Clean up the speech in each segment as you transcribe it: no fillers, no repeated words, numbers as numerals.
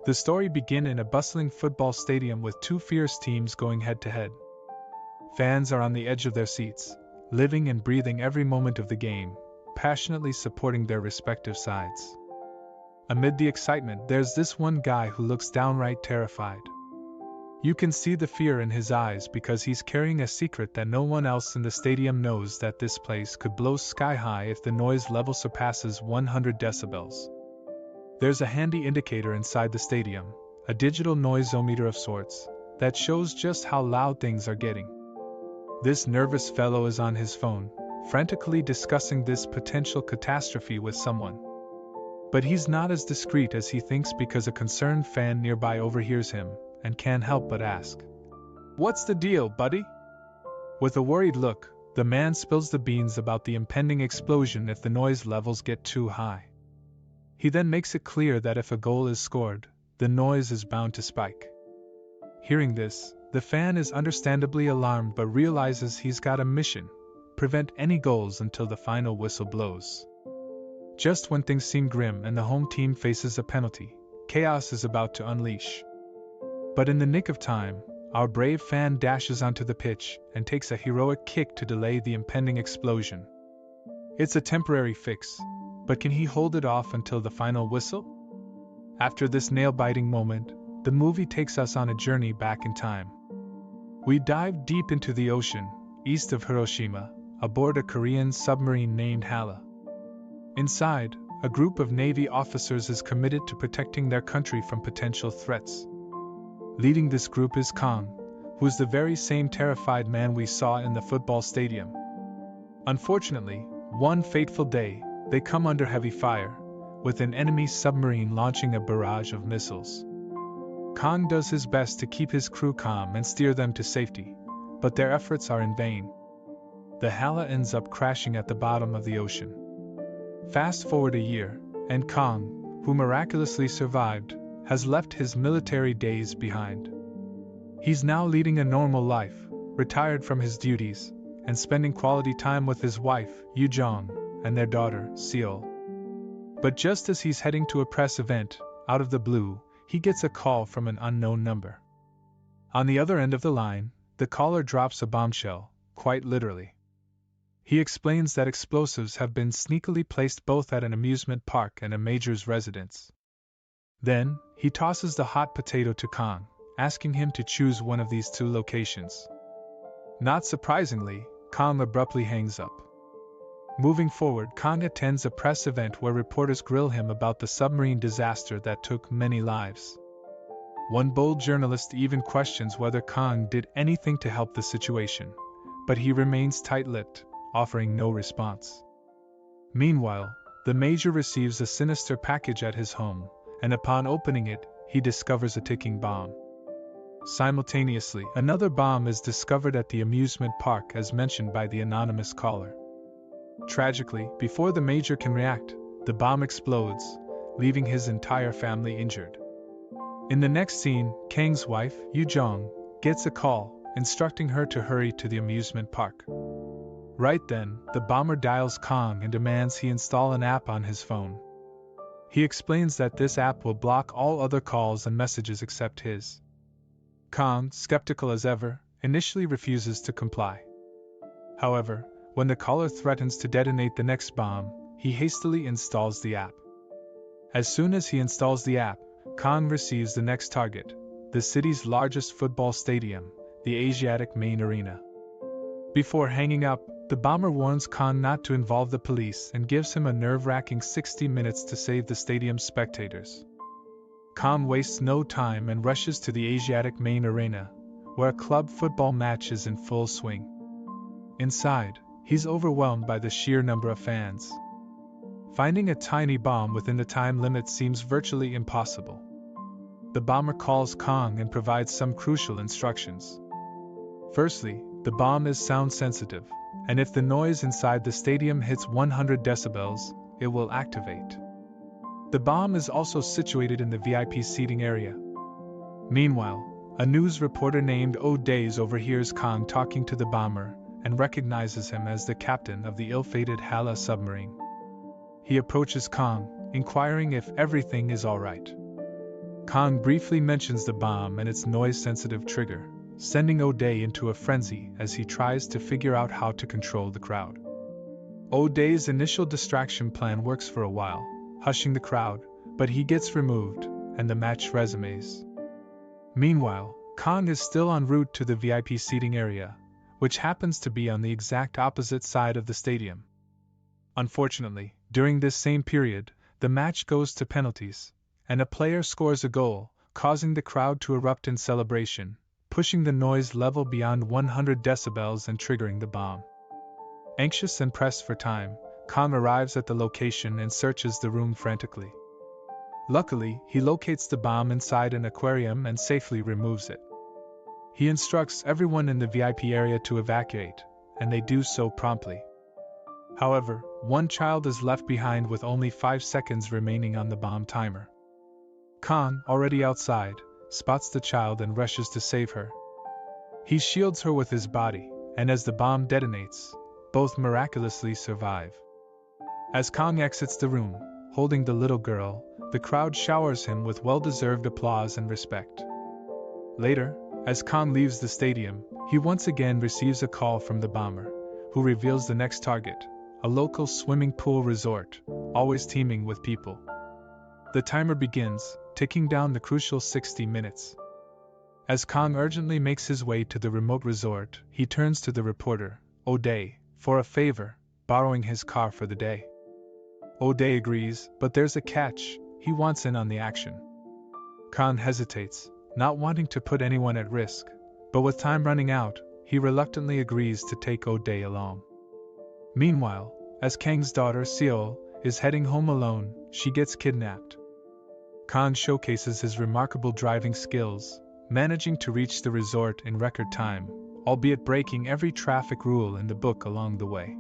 The story begins in a bustling football stadium with two fierce teams going head-to-head. Fans are on the edge of their seats, living and breathing every moment of the game, passionately supporting their respective sides. Amid the excitement, there's this one guy who looks downright terrified. You can see the fear in his eyes because he's carrying a secret that no one else in the stadium knows, that this place could blow sky high if the noise level surpasses 100 decibels. There's a handy indicator inside the stadium, a digital noisometer of sorts, that shows just how loud things are getting. This nervous fellow is on his phone, frantically discussing this potential catastrophe with someone. But he's not as discreet as he thinks because a concerned fan nearby overhears him and can't help but ask, "What's the deal, buddy?" With a worried look, the man spills the beans about the impending explosion if the noise levels get too high. He then makes it clear that if a goal is scored, the noise is bound to spike. Hearing this, the fan is understandably alarmed but realizes he's got a mission: prevent any goals until the final whistle blows. Just when things seem grim and the home team faces a penalty, chaos is about to unleash. But in the nick of time, our brave fan dashes onto the pitch and takes a heroic kick to delay the impending explosion. It's a temporary fix, but can he hold it off until the final whistle? After this nail-biting moment, the movie takes us on a journey back in time. We dive deep into the ocean, east of Hiroshima, aboard a Korean submarine named Halla. Inside, a group of Navy officers is committed to protecting their country from potential threats. Leading this group is Kang, who is the very same terrified man we saw in the football stadium. Unfortunately, one fateful day, they come under heavy fire, with an enemy submarine launching a barrage of missiles. Kang does his best to keep his crew calm and steer them to safety, but their efforts are in vain. The Halla ends up crashing at the bottom of the ocean. Fast forward a year, and Kang, who miraculously survived, has left his military days behind. He's now leading a normal life, retired from his duties, and spending quality time with his wife, Yoo-jong, and their daughter, Seol. But just as he's heading to a press event, out of the blue, he gets a call from an unknown number. On the other end of the line, the caller drops a bombshell, quite literally. He explains that explosives have been sneakily placed both at an amusement park and a major's residence. Then, he tosses the hot potato to Kang, asking him to choose one of these two locations. Not surprisingly, Kang abruptly hangs up. Moving forward, Kang attends a press event where reporters grill him about the submarine disaster that took many lives. One bold journalist even questions whether Kang did anything to help the situation, but he remains tight-lipped, offering no response. Meanwhile, the major receives a sinister package at his home, and upon opening it, he discovers a ticking bomb. Simultaneously, another bomb is discovered at the amusement park as mentioned by the anonymous caller. Tragically, before the major can react, the bomb explodes, leaving his entire family injured. In the next scene, Kang's wife, Yoo-jong, gets a call, instructing her to hurry to the amusement park. Right then, the bomber dials Kang and demands he install an app on his phone. He explains that this app will block all other calls and messages except his. Kang, skeptical as ever, initially refuses to comply. However, when the caller threatens to detonate the next bomb, he hastily installs the app. As soon as he installs the app, Kang receives the next target, the city's largest football stadium, the Asiatic Main Arena. Before hanging up, the bomber warns Kang not to involve the police and gives him a nerve-wracking 60 minutes to save the stadium's spectators. Kang wastes no time and rushes to the Asiatic Main Arena, where a club football match is in full swing. Inside, he's overwhelmed by the sheer number of fans. Finding a tiny bomb within the time limit seems virtually impossible. The bomber calls Kang and provides some crucial instructions. Firstly, the bomb is sound sensitive, and if the noise inside the stadium hits 100 decibels, it will activate. The bomb is also situated in the VIP seating area. Meanwhile, a news reporter named O'Days overhears Kang talking to the bomber and recognizes him as the captain of the ill-fated Halla submarine. He approaches Kang, inquiring if everything is alright. Kang briefly mentions the bomb and its noise-sensitive trigger, sending O'Day into a frenzy as he tries to figure out how to control the crowd. O'Day's initial distraction plan works for a while, hushing the crowd, but he gets removed, and the match resumes. Meanwhile, Kang is still en route to the VIP seating area, which happens to be on the exact opposite side of the stadium. Unfortunately, during this same period, the match goes to penalties, and a player scores a goal, causing the crowd to erupt in celebration, pushing the noise level beyond 100 decibels and triggering the bomb. Anxious and pressed for time, Kang arrives at the location and searches the room frantically. Luckily, he locates the bomb inside an aquarium and safely removes it. He instructs everyone in the VIP area to evacuate, and they do so promptly. However, one child is left behind with only 5 seconds remaining on the bomb timer. Kang, already outside, spots the child and rushes to save her. He shields her with his body, and as the bomb detonates, both miraculously survive. As Kang exits the room, holding the little girl, the crowd showers him with well-deserved applause and respect. Later, as Kang leaves the stadium, he once again receives a call from the bomber, who reveals the next target, a local swimming pool resort, always teeming with people. The timer begins, ticking down the crucial 60 minutes. As Kang urgently makes his way to the remote resort, he turns to the reporter, O'Day, for a favor, borrowing his car for the day. O'Day agrees, but there's a catch: he wants in on the action. Kang hesitates, not wanting to put anyone at risk, but with time running out, he reluctantly agrees to take O'Day along. Meanwhile, as Kang's daughter, Seol, is heading home alone, she gets kidnapped. Kang showcases his remarkable driving skills, managing to reach the resort in record time, albeit breaking every traffic rule in the book along the way.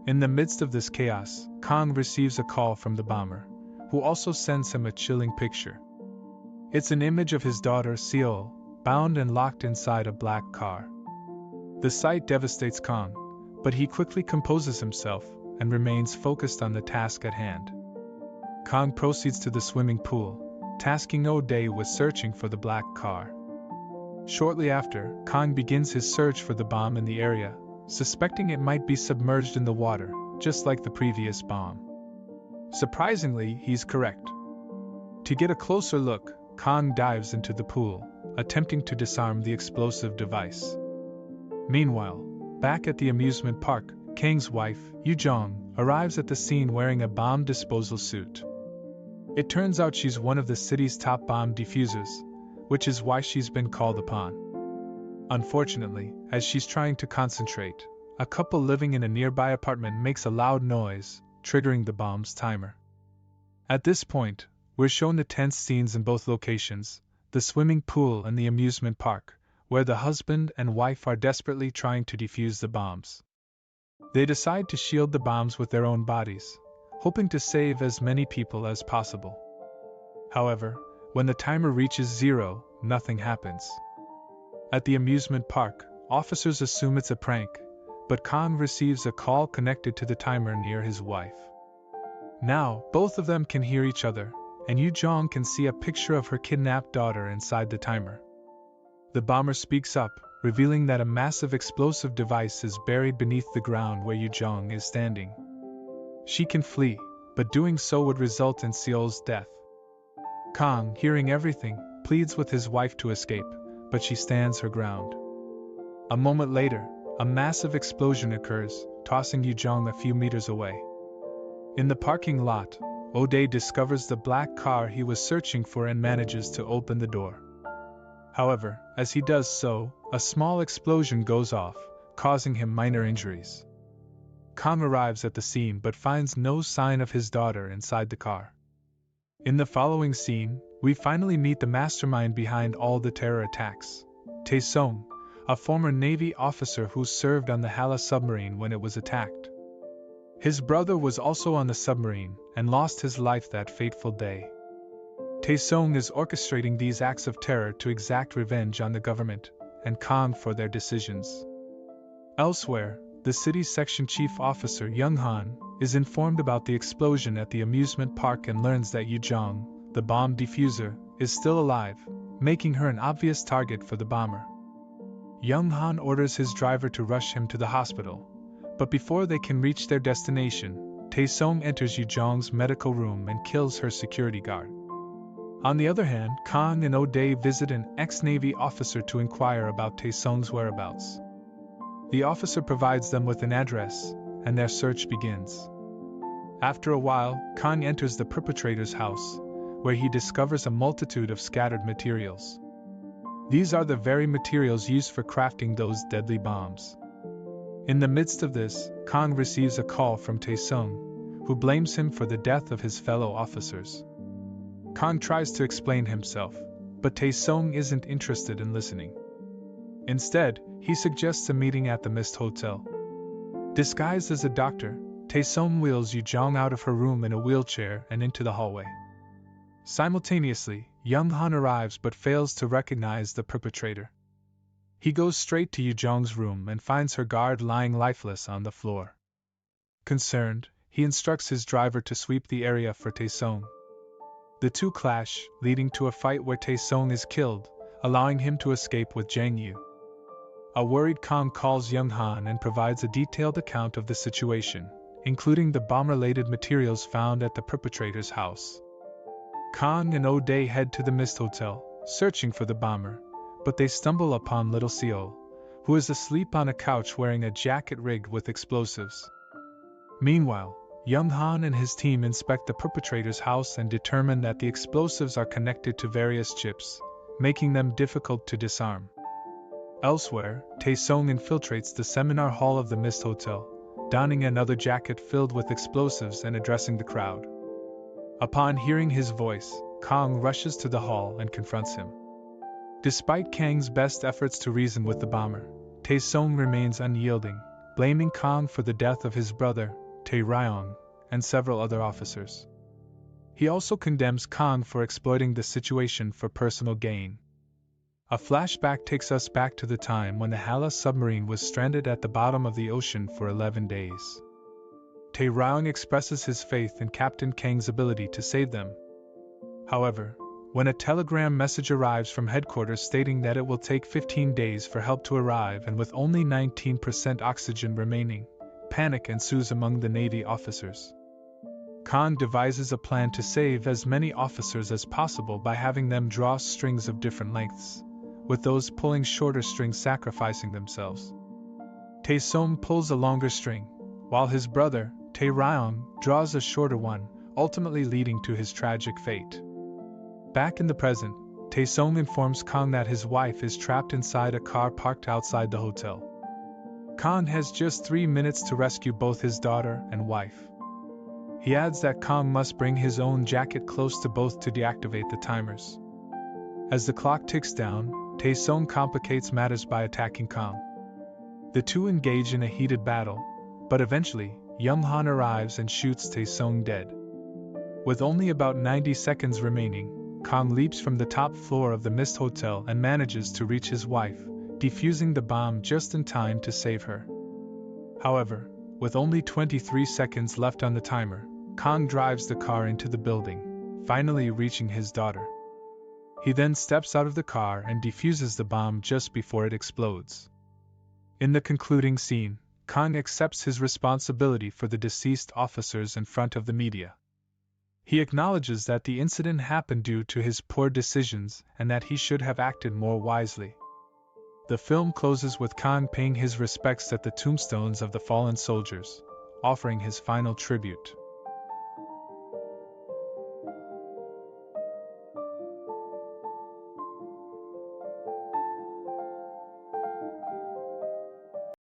In the midst of this chaos, Kang receives a call from the bomber, who also sends him a chilling picture. It's an image of his daughter Seol, bound and locked inside a black car. The sight devastates Kang, but he quickly composes himself and remains focused on the task at hand. Kang proceeds to the swimming pool, tasking O'Day with searching for the black car. Shortly after, Kang begins his search for the bomb in the area, suspecting it might be submerged in the water, just like the previous bomb. Surprisingly, he's correct. To get a closer look, Kang dives into the pool, attempting to disarm the explosive device. Meanwhile, back at the amusement park, Kang's wife, Yoo-jong, arrives at the scene wearing a bomb disposal suit. It turns out she's one of the city's top bomb defusers, which is why she's been called upon. Unfortunately, as she's trying to concentrate, a couple living in a nearby apartment makes a loud noise, triggering the bomb's timer. At this point, we're shown the tense scenes in both locations, the swimming pool and the amusement park, where the husband and wife are desperately trying to defuse the bombs. They decide to shield the bombs with their own bodies, hoping to save as many people as possible. However, when the timer reaches 0, nothing happens. At the amusement park, officers assume it's a prank, but Kang receives a call connected to the timer near his wife. Now, both of them can hear each other, and Yoo-jong can see a picture of her kidnapped daughter inside the timer. The bomber speaks up, revealing that a massive explosive device is buried beneath the ground where Yoo-jong is standing. She can flee, but doing so would result in Seol's death. Kang, hearing everything, pleads with his wife to escape, but she stands her ground. A moment later, a massive explosion occurs, tossing Yoo-jong a few meters away. In the parking lot, O'Day discovers the black car he was searching for and manages to open the door. However, as he does so, a small explosion goes off, causing him minor injuries. Kang arrives at the scene but finds no sign of his daughter inside the car. In the following scene, we finally meet the mastermind behind all the terror attacks, Tae-sung, a former Navy officer who served on the Hala submarine when it was attacked. His brother was also on the submarine and lost his life that fateful day. Tae-sung is orchestrating these acts of terror to exact revenge on the government and Kang for their decisions. Elsewhere, the city's section chief officer Young-han is informed about the explosion at the amusement park and learns that Yoo-jong, the bomb diffuser, is still alive, making her an obvious target for the bomber. Young Han orders his driver to rush him to the hospital, but before they can reach their destination, Tae-sung enters Yoo-jong's medical room and kills her security guard. On the other hand, Kang and Oh-dae visit an ex-Navy officer to inquire about Tae-sung's whereabouts. The officer provides them with an address, and their search begins. After a while, Kang enters the perpetrator's house, where he discovers a multitude of scattered materials. These are the very materials used for crafting those deadly bombs. In the midst of this, Kang receives a call from Tae-sung, who blames him for the death of his fellow officers. Kang tries to explain himself, but Tae-sung isn't interested in listening. Instead, he suggests a meeting at the Mist Hotel. Disguised as a doctor, Tae-sung wheels Yoo-jong out of her room in a wheelchair and into the hallway. Simultaneously, Young Han arrives but fails to recognize the perpetrator. He goes straight to Yoo-jong's room and finds her guard lying lifeless on the floor. Concerned, he instructs his driver to sweep the area for Tae-sung. The two clash, leading to a fight where Tae-sung is killed, allowing him to escape with Jang Yu. A worried Kang calls Young Han and provides a detailed account of the situation, including the bomb-related materials found at the perpetrator's house. Kang and Oh-dae head to the Mist Hotel, searching for the bomber, but they stumble upon Little Seol, who is asleep on a couch wearing a jacket rigged with explosives. Meanwhile, Young Han and his team inspect the perpetrator's house and determine that the explosives are connected to various chips, making them difficult to disarm. Elsewhere, Tae-sung infiltrates the seminar hall of the Mist Hotel, donning another jacket filled with explosives and addressing the crowd. Upon hearing his voice, Kang rushes to the hall and confronts him. Despite Kang's best efforts to reason with the bomber, Tae-sung remains unyielding, blaming Kang for the death of his brother, Tae-ryong, and several other officers. He also condemns Kang for exploiting the situation for personal gain. A flashback takes us back to the time when the Hala submarine was stranded at the bottom of the ocean for 11 days. Tae-ryong expresses his faith in Captain Kang's ability to save them. However, when a telegram message arrives from headquarters stating that it will take 15 days for help to arrive and with only 19% oxygen remaining, panic ensues among the Navy officers. Kang devises a plan to save as many officers as possible by having them draw strings of different lengths, with those pulling shorter strings sacrificing themselves. Tae-sung pulls a longer string, while his brother, Tae-ryong, draws a shorter one, ultimately leading to his tragic fate. Back in the present, Tae-sung informs Kang that his wife is trapped inside a car parked outside the hotel. Kang has just 3 minutes to rescue both his daughter and wife. He adds that Kang must bring his own jacket close to both to deactivate the timers. As the clock ticks down, Tae-sung complicates matters by attacking Kang. The two engage in a heated battle, but eventually, Young Han arrives and shoots Tae-sung dead. With only about 90 seconds remaining, Kang leaps from the top floor of the Mist Hotel and manages to reach his wife, defusing the bomb just in time to save her. However, with only 23 seconds left on the timer, Kang drives the car into the building, finally reaching his daughter. He then steps out of the car and defuses the bomb just before it explodes. In the concluding scene, Kang accepts his responsibility for the deceased officers in front of the media. He acknowledges that the incident happened due to his poor decisions and that he should have acted more wisely. The film closes with Kang paying his respects at the tombstones of the fallen soldiers, offering his final tribute.